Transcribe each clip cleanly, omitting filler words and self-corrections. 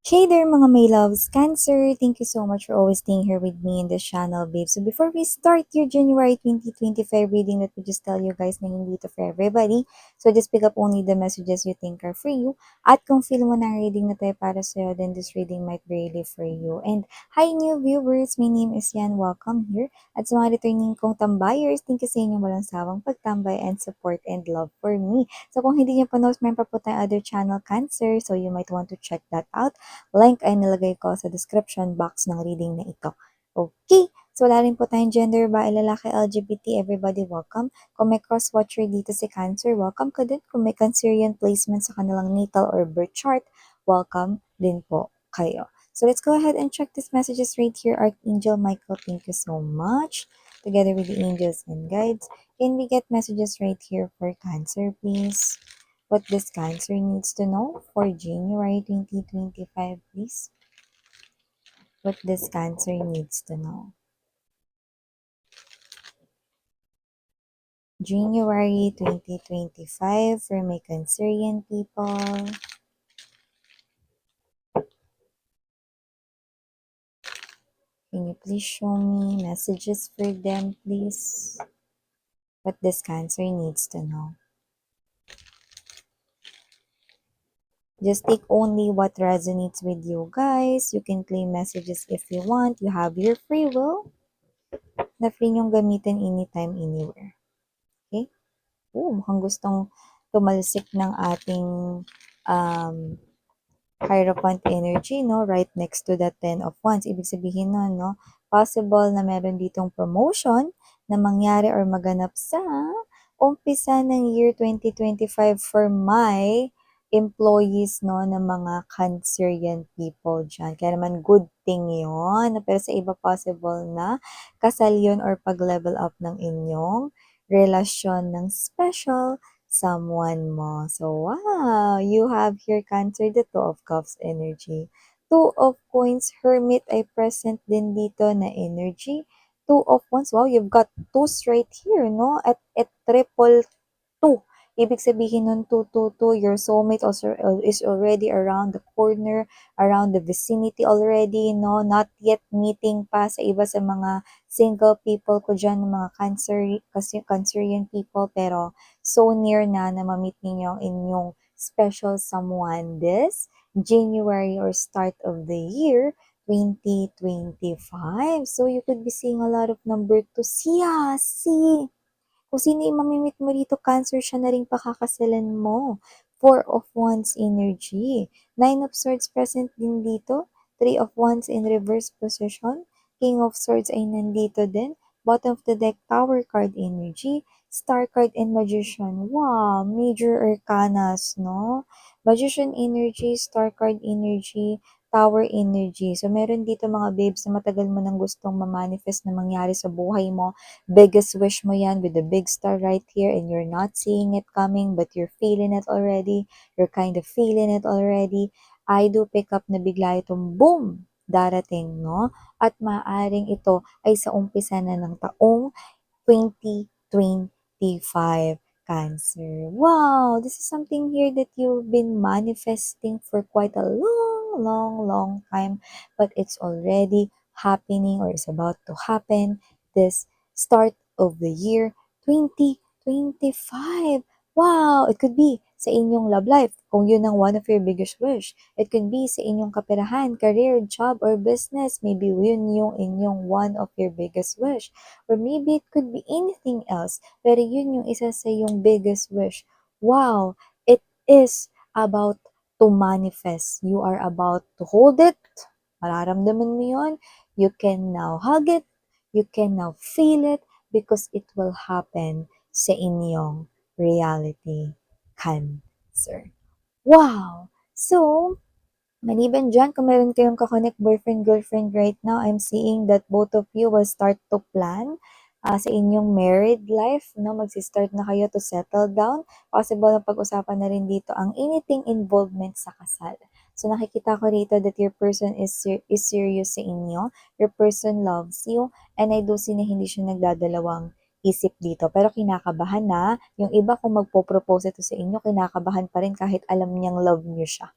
Hey there mga may loves, Cancer! Thank you so much for always staying here with me in this channel, babe. So before we start your January 2025 reading, let me just tell you guys na hindi to for everybody. So just pick up only the messages you think are for you. At kung feel mo na reading na tayo para sa'yo, then this reading might be really for you. And hi new viewers! My name is Yan. Welcome here. At sa mga returning kong tambayers, thank you sa inyong walang sawang pagtambay and support and love for me. So kung hindi niyo pa knows, meron pa po tayong other channel, Cancer. So you might want to check that out. Link ay nilagay ko sa description box ng reading na ito. Okay, so wala rin po tayong gender ba, lalaki, LGBT, everybody welcome. Kung may cross-watcher dito si Cancer, welcome ka din. Kung may Cancerian placement sa kanilang natal or birth chart, welcome din po kayo. So let's go ahead and check these messages right here. Archangel Michael, thank you so much. Together with the angels and guides, can we get messages right here for Cancer, please? What this Cancer needs to know for January 2025, please? What this Cancer needs to know. January 2025 for my Cancerian people. Can you please show me messages for them, please? What this Cancer needs to know. Just take only what resonates with you, guys. You can claim messages if you want. You have your free will na free nyong gamitin anytime, anywhere. Okay? Mukhang gustong tumalsik ng ating Hierophant energy, no? Right next to the Ten of Wands. Ibig sabihin nun, no? Possible na meron ditong promotion na mangyari or maganap sa umpisa ng year 2025 for my employees, no, ng mga Cancerian people dyan. Kaya naman, good thing yon. Pero sa iba, possible na kasal yun or pag-level up ng inyong relasyon ng special someone mo. So, wow! You have here, Cancer, the Two of Cups energy. Two of Coins, Hermit ay present din dito na energy. Two of Wands, wow, you've got twos right here, no? At triple two. Ibig sabihin nun, 222, your soulmate also is already around the corner, around the vicinity already, no? Not yet meeting pa sa iba sa mga single people ko dyan, mga Cancerian people, pero so near na ma-meet ninyo ang inyong special someone this January or start of the year 2025. So you could be seeing a lot of number 2. See? Kung sino yung mamimit mo dito, Cancer, siya na rin pakakasalan mo. Four of Wands energy. Nine of Swords present din dito. Three of Wands in reverse position. King of Swords ay nandito din. Bottom of the deck, Tower card energy. Star card and Magician. Wow, major arcanas, no? Magician energy, Star card energy, Tower energy. So, meron dito mga babes na matagal mo nang gustong ma-manifest na mangyari sa buhay mo. Biggest wish mo yan with the big star right here and you're not seeing it coming but you're feeling it already. You're kind of feeling it already. I do pick up na bigla itong boom! Darating, no? At maaring ito ay sa umpisa na ng taong 2025 Cancer. Wow! This is something here that you've been manifesting for quite a long time, but it's already happening or is about to happen this start of the year 2025. Wow! It could be sa inyong love life, kung yun ang one of your biggest wish. It could be sa inyong kaperahan, career, job, or business. Maybe yun yung inyong one of your biggest wish. Or maybe it could be anything else. Pero yun yung isa sa yung biggest wish. Wow! It is about to manifest. You are about to hold it. Mararamdaman mo yun. You can now hug it. You can now feel it because it will happen sa inyong reality, Cancer. Wow! So, maliban dyan, kung meron kayong kakonect boyfriend-girlfriend right now, I'm seeing that both of you will start to plan sa inyong married life, no? Magsistart na kayo to settle down. Possible na pag-usapan na rin dito ang anything involvement sa kasal. So nakikita ko rito that your person is serious sa inyo. Your person loves you. And I do see na hindi siya nagdadalawang isip dito. Pero kinakabahan na. Yung iba kung magpo-propose ito sa inyo, kinakabahan pa rin kahit alam niyang love niyo siya.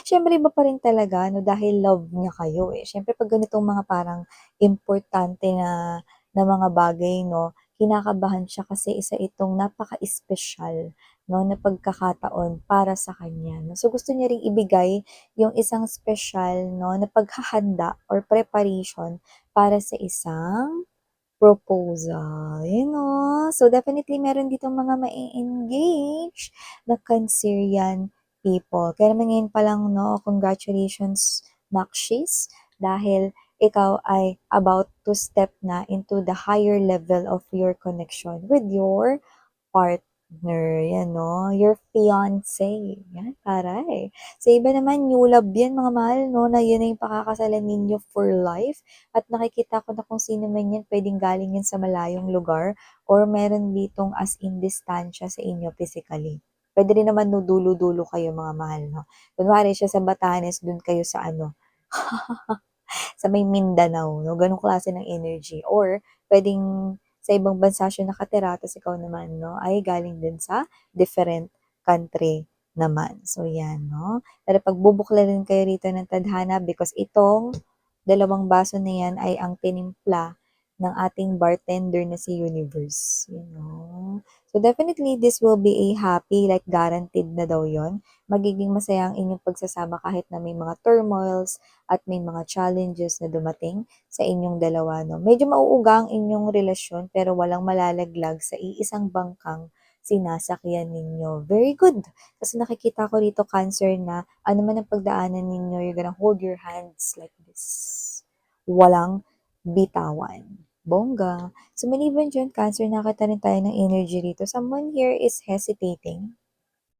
Siyempre iba pa rin talaga 'no, dahil love niya kayo, eh. Siyempre 'pag ganitong mga parang importante na mga bagay 'no, kinakabahan siya kasi isa itong napaka-espesyal 'no, na pagkakataon para sa kanya 'no. So, gusto niya ring ibigay yung isang special 'no, na paghahanda or preparation para sa isang proposal, you know? So, definitely meron ditong mga ma engage na Cancerian people. Kaya naman ngayon pa lang 'no, congratulations Nakshis, dahil ikaw ay about to step na into the higher level of your connection with your partner, 'yan 'no, your fiancé, 'yan taray. Sa iba naman new love 'yan mga mahal 'no, na 'yun na yung pakakasalan ninyo for life at nakikita ko na kung sino man 'yan puwedeng galing 'yan sa malayong lugar or meron ditong as in distansya sa inyo physically. Puwede rin naman 'no, dulo-dulo kayo mga mahal 'no. Kunwari siya sa Batanes, dun kayo sa ano, sa may Mindanao 'no, gano'ng klase ng energy or puwedeng sa ibang bansa siya nakatira tapos ikaw naman 'no, ay galing din sa different country naman. So 'yan 'no, pero pagbubuklarin kayo rito ng tadhana because itong dalawang baso na 'yan ay ang tinimpla ng ating bartender na si Universe, you know. So definitely this will be a happy, like guaranteed na daw 'yon. Magiging masaya ang inyong pagsasama kahit na may mga turmoils at may mga challenges na dumating sa inyong dalawa 'no. Medyo mauuga ang inyong relasyon pero walang malalaglag sa iisang bangkang sinasakyan ninyo. Very good. Kasi nakikita ko rito Cancer na ano man ang pagdaanan ninyo, you're gonna hold your hands like this. Walang bitawan. Bongga. So maliban diyan Cancer, nakita rin tayo ng energy rito. Someone here is hesitating.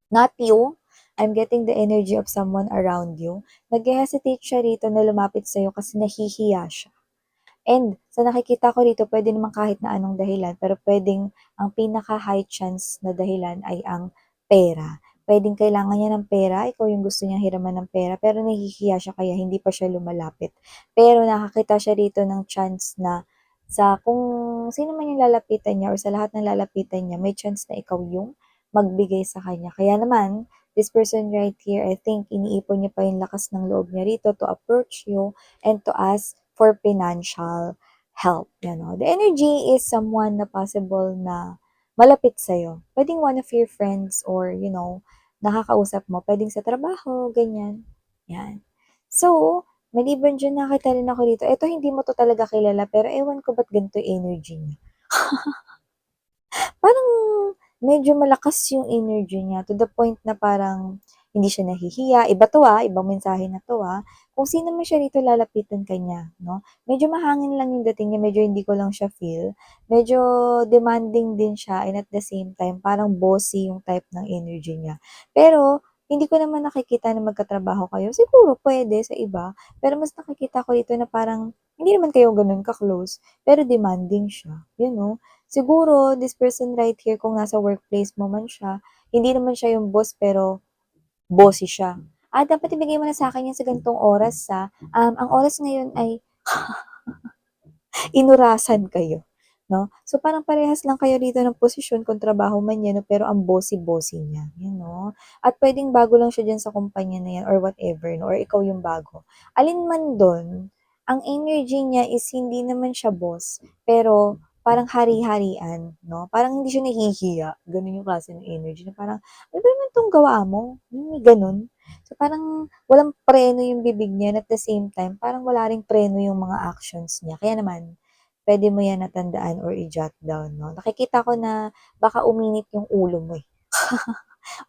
Not you. I'm getting the energy of someone around you. Nag-hesitate siya rito na lumapit sa'yo kasi nahihiya siya. And sa nakikita ko rito, pwede naman kahit na anong dahilan, pero puwedeng ang pinaka-high chance na dahilan ay ang pera. Puwedeng kailangan niya ng pera, ikaw yung gusto niyang hiraman ng pera, pero nahihiya siya kaya hindi pa siya lumalapit. Pero nakakita siya rito ng chance na sa kung sino man yung lalapitan niya or sa lahat ng lalapitan niya, may chance na ikaw yung magbigay sa kanya. Kaya naman, this person right here, I think iniipon niya pa yung lakas ng loob niya rito to approach you and to ask for financial help, you know. The energy is someone na possible na malapit sa'yo. Puwedeng one of your friends or, you know, nakakausap mo. Puwedeng sa trabaho, ganyan. Yan. So, maliban diyan nakita rin ako dito, eto hindi mo 'to talaga kilala pero ewan ko ba't ganito yung energy niya. Parang medyo malakas yung energy niya to the point na parang hindi siya nahihiya. Iba 'to, ibang mensahe na 'to, Kung sino man siya rito lalapitan ka niya 'no. Medyo mahangin lang yung dating niya, medyo hindi ko lang siya feel. Medyo demanding din siya and at the same time parang bossy yung type ng energy niya. Pero hindi ko naman nakikita na magkatrabaho kayo. Siguro puwede sa iba, pero mas nakikita ko dito na parang hindi naman kayo gano'n ka-close, pero demanding siya, you know. Siguro this person right here kung nasa workplace mo man siya, hindi naman siya yung boss pero bossy siya. Dapat ibigay mo na sa'kin yan sa ganitong oras, ang oras ngayon ay inurasan kayo, 'no? So, parang parehas lang kayo dito ng posisyon kung trabaho man 'yan 'no, pero ang bossy-bossy niya, you know? At puwedeng bago lang siya diyan sa kumpanya na 'yan or whatever 'no, or ikaw yung bago. Alin man dun, ang energy niya is hindi naman siya boss, pero parang hari-harian 'no, parang hindi siya nahihiya, gano'n yung klase ng energy na parang, "Ano ba naman 'tong gawa mo?" Yung may gano'n. So, parang walang preno yung bibig niya and at the same time, parang wala ring preno yung mga actions niya. Kaya naman, puwede mo yan natandaan or i-jot down 'no. Nakikita ko na baka uminit yung ulo mo, eh,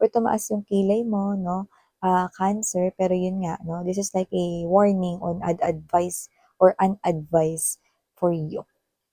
or tumaas yung kilay mo 'no, Cancer. Pero yun nga 'no, this is like a warning on advice or unadvised for you.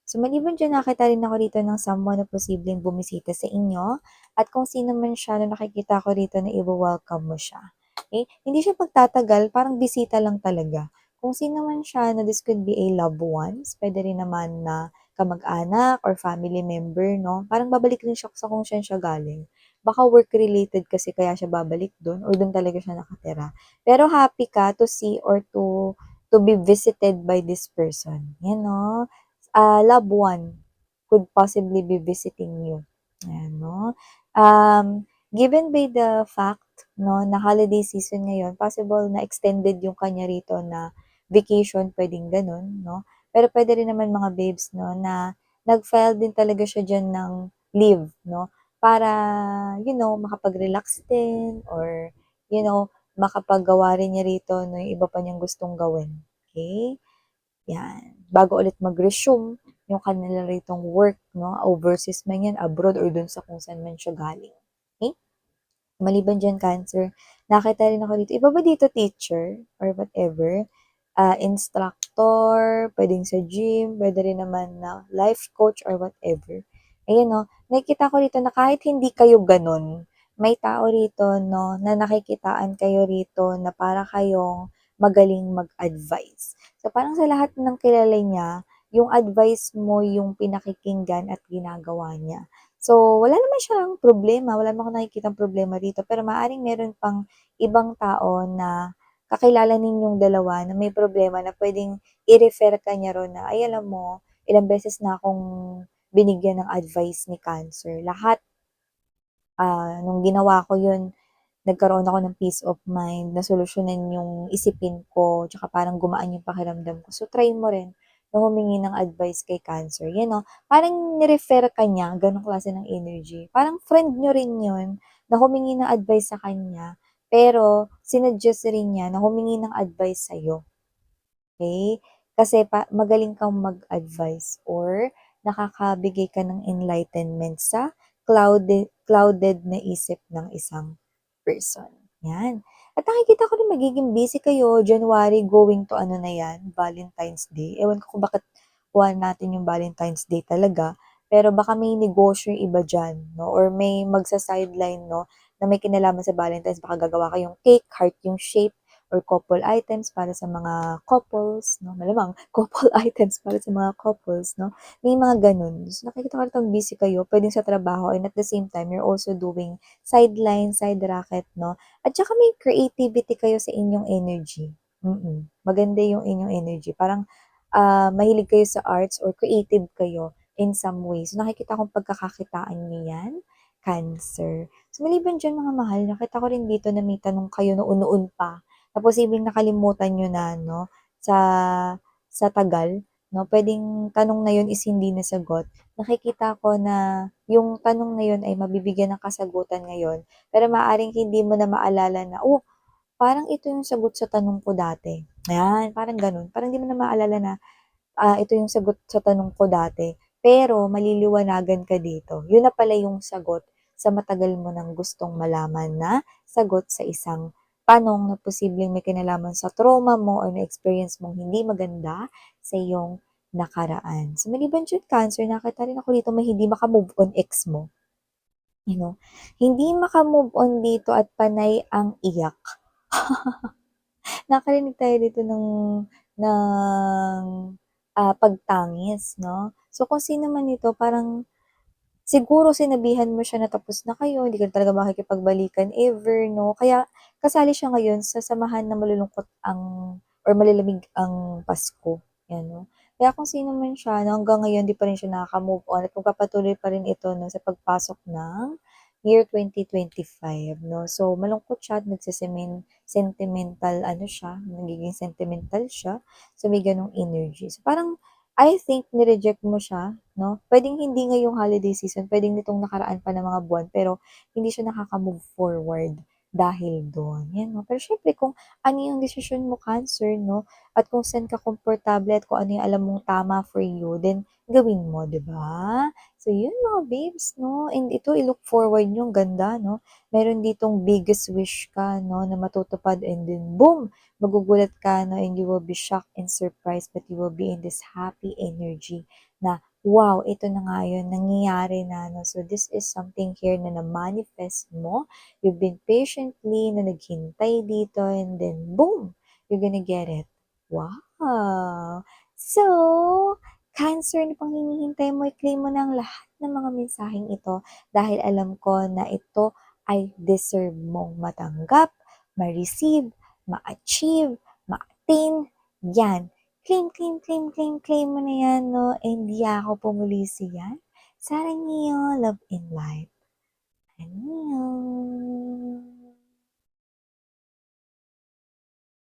So, maliban diyan nakita rin ako dito ng someone na posibleng bumisita sa inyo at kung sino man siya na nakikita ko rito na iwe-welcome mo siya. Okay? Hindi siya magtatagal, parang bisita lang talaga. Kung sino man siya na this could be a loved ones, puwede rin naman na kamag-anak or family member 'no, parang babalik rin siya sa kung saan siya galing. Baka work-related kasi kaya siya babalik dun or dun talaga siya nakatira. Pero happy ka to see or to be visited by this person, 'yan 'no. Loved one could possibly be visiting you, ayan 'no. given by the fact 'no, na holiday season ngayon, possible na extended yung kanya rito na vacation, puwedeng gano'n 'no. Pero puwede rin naman mga babes 'no, na nag-file din talaga siya diyan ng leave 'no, para makapag-relax din or makapaggawa rin niya rito no yung iba pa niyang gustong gawin, okey? 'Yan, bago ulit mag-resume yung kanila ritong work 'no, overseas man 'yan, abroad or dun sa kung saan man siya galing, okey? Maliban diyan Cancer, nakita rin ako dito, iba ba dito teacher or whatever, instructor, puwedeng sa gym, puwede rin naman na life coach or whatever. Ayan 'no, nakikita ko rito na kahit hindi kayo gano'n, may tao rito 'no, na nakikitaan kayo rito na para kayong magaling mag-advice. So, parang sa lahat ng kilala niya, yung advice mo yung pinakikinggan at ginagawa niya. So, wala naman siyang problema, wala naman akong nakikitang problema rito, pero maaaring meron pang ibang tao na kakilala ninyong dalawa na may problema na puwedeng i-refer ka niya ron na, "Ay alam mo, ilang beses na akong binigyan ng advice ni Cancer. Lahat, nung ginawa ko yun, nagkaroon ako ng peace of mind, nasolusyonan yung isipin ko, tsaka parang gumaan yung pakiramdam ko. So, try mo rin na humingi ng advice kay Cancer." Yan 'no, parang ni-refer ka niya, gano'ng klase ng energy. Parang friend niyo rin yun na humingi ng advice sa kanya, pero sinuggest rin niya na humingi ng advice sa'yo. Okay, kasi magaling kang mag-advice or nakakabigay ka ng enlightenment sa clouded clouded na isip ng isang person, 'yan. At nakikita ko rin magiging busy kayo January going to ano na 'yan, Valentine's Day. Ewan ko kung bakit kuha natin yung Valentine's Day talaga, pero baka may negosyo yung iba diyan 'no, or may magsa-sideline 'no, na may kinalaman sa Valentine's. Baka gagawa kayong cake, heart yung shape or couple items para sa mga couples 'no, malamang couple items para sa mga couples 'no, may mga gano'n. So, nakikita ko ritong busy kayo, puwedeng sa trabaho and at the same time you're also doing sideline, side racket 'no, at saka may creativity kayo sa inyong energy, maganda yung inyong energy. Parang, mahilig kayo sa arts or creative kayo in some ways. So, nakikita kong pagkakakitaan niyo 'yan, Cancer. So, maliban diyan mga mahal, nakita ko rin dito na may tanong kayo noon-noon pa na posibleng nakalimutan niyo na 'no, sa tagal 'no, puwedeng tanong na 'yun is hindi nasagot. Nakikita ko na yung tanong na 'yun ay mabibigyan ng kasagutan ngayon, pero maaaring hindi mo na maalala na, "Oh, parang ito yung sagot sa tanong ko dati." Ayan, parang gano'n. Parang di mo na maalala na ito yung sagot sa tanong ko dati, pero maliliwanagan ka dito. Yun na pala yung sagot sa matagal mo ng gustong malaman na sagot sa isang tanong na posibleng may kinalaman sa trauma mo or na-experience mong hindi maganda sa iyong nakaraan. So, maliban diyan Cancer, nakita rin ako dito may hindi maka-move on ex mo, you know? Hindi maka-move on dito at panay ang iyak. Nakarinig tayo dito ng pagtangis 'no. So, kung sino man ito parang siguro sinabihan mo siya na tapos na kayo, hindi ka na talaga makikipagbalikan ever 'no, kaya kasali siya ngayon sa samahan na malulungkot ang or malalamig ang Pasko, 'yan 'no. Kaya kung sino man siya 'no, hanggang ngayon 'di pa rin siya nakaka-move on at magpapatuloy pa rin ito 'no, sa pagpasok ng year 2025 'no. So, malungkot siya at sentimental ano siya, nagiging sentimental siya, so may gano'ng energy. So, parang I think ni-reject mo siya 'no, puwedeng hindi ngayong holiday season, puwedeng nitong nakaraan pa na mga buwan, pero hindi siya nakaka-move forward dahil do'n, 'yan 'no. Pero siyempre kung ano yung desisyon mo Cancer 'no, at kung saan ka komportable at kung ano yung alam mong tama for you, then gawin mo, 'di ba? So 'yun mga babes 'no, and ito i-look forward niyo, ang ganda 'no. Meron ditong biggest wish ka 'no, na matutupad and then boom! Magugulat ka 'no, and you will be shocked and surprised, but you will be in this happy energy na, "Wow, ito na nga yun, nangyayari na 'no." So, this is something here na na-manifest mo. You've been patiently na naghintay dito and then boom! You're gonna get it. Wow! So, Cancer, ano pang hinihintay mo? I-claim mo na ang lahat ng mga mensaheng ito dahil alam ko na ito ay deserve mong matanggap, ma-receive, ma-achieve, ma-attain, yan. Claim, claim, claim, claim, claim mo na yan, no? And di ako pumuli siyan. Sarang iyo, love and light. Annyeong!